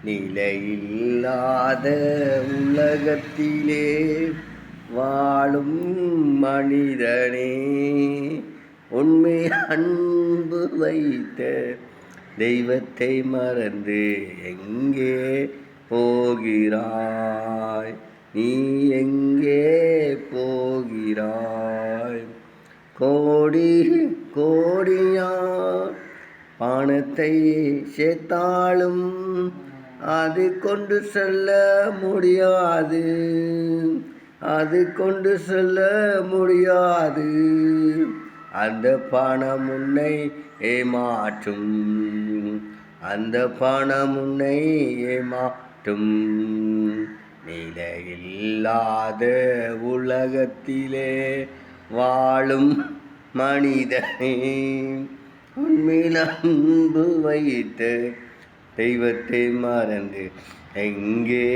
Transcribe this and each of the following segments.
நிலையில்லாத உலகத்திலே வாழும் மனிதனே, உண்மை அன்பு வைத்த தெய்வத்தை மறந்து எங்கே போகிறாய்? நீ எங்கே போகிறாய்? கோடி கோடியார் பணத்தை சேர்த்தாலும் அது கொண்டு செல்ல முடியாது, அது கொண்டு செல்ல முடியாது. அந்த பணம் உன்னை ஏமாற்றும், அந்த பணம் உன்னை ஏமாற்றும். நிலையில்லாத உலகத்திலே வாழும் மனிதனே, உன்மேல் அன்பு வைத்து தெய்வத்தை மறந்து எங்கே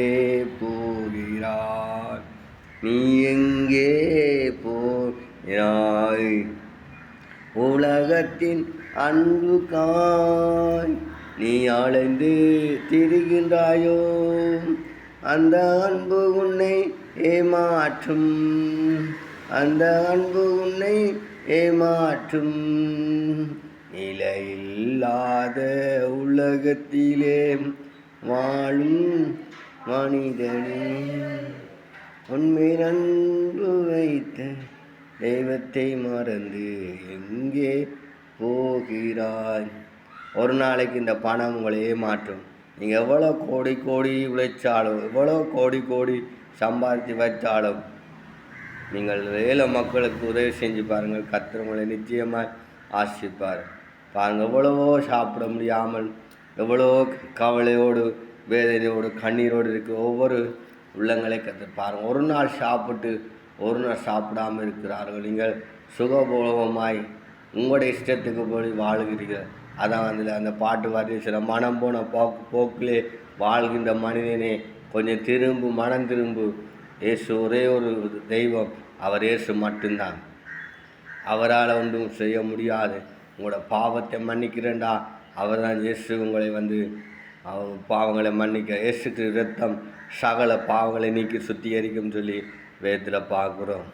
போகிறாய்? நீ எங்கே போகிறாய்? உலகத்தின் அன்புக்காய் நீ அலைந்து திரிகின்றாயோ? அந்த அன்பு உன்னை ஏமாற்றும், அந்த அன்பு உன்னை ஏமாற்றும். நிலையில்லாத உலகத்திலே வாழும் மனிதனே, உன்மேல் அன்பு வைத்த தெய்வத்தை மறந்து எங்கே போகிறாய்? ஒரு நாளைக்கு இந்த பணம் உங்களை ஏமாற்றும். நீங்கள் எவ்வளோ கோடி கோடி உழைச்சாலும், எவ்வளோ கோடி கோடி சம்பாதித்து வச்சாலும், நீங்கள் ஏழை மக்களுக்கு உதவி செஞ்சு பாருங்கள், கர்த்தர் உங்களை நிச்சயமாக ஆசிப்பார். பாருங்கள், எவ்வளவோ சாப்பிட முடியாமல், எவ்வளோ கவலையோடு வேதனையோடு கண்ணீரோடு இருக்க ஒவ்வொரு உள்ளங்களை கர்த்தர் பாருங்கள். ஒரு நாள் சாப்பிட்டு ஒரு நாள் சாப்பிடாமல் இருக்கிறார்கள். நீங்கள் சுகபோகமாய் உங்களுடைய இஷ்டத்துக்கு போய் வாழ்கிறீர்கள். அதான் அந்த பாட்டு வார்த்தை சில மனம் போன போக்கிலே வாழ்கின்ற மனிதனே, கொஞ்சம் திரும்பு, மனம் திரும்பு. இயேசு ஒரே ஒரு தெய்வம், அவர் இயேசு மட்டும்தான். அவரால் ஒன்றும் செய்ய முடியாது. உங்களோட பாவத்தை மன்னிக்கிறேன்டா, அவர் தான் இயேசு. உங்களை பாவங்களை மன்னிக்க இயேசுக்கு இரத்தம் சகல பாவங்களை நீக்கி சுத்திகரிக்கும் சொல்லி வேதத்தில் பார்க்குறோம்.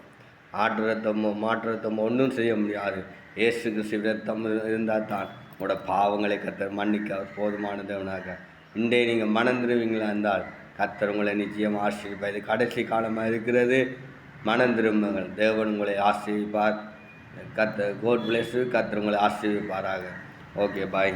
ஆட்டு ரத்தமோ மாட்டு ரத்தமோ ஒன்றும் செய்ய முடியாது. இயேசுக்கு ரத்தம் இருந்தால் தான் உங்களோட பாவங்களை கர்த்தர் மன்னிக்க அவர் போதுமானதவனாக. இன்றைய நீங்கள் மனம் திரும்புவீங்களா இருந்தால் கர்த்தர் உங்களை நிச்சயம் ஆசீர்வதிப்பார். இது கடைசி காலமாக இருக்கிறது. மனம் திரும்புங்கள், தேவன் உங்களை ஆசீர்வதிப்பார். கர்த்தர், காட் பிளஸ். கர்த்தர் உங்களை ஆசீர்வதிப்பாராக. ஓகே, பாய்.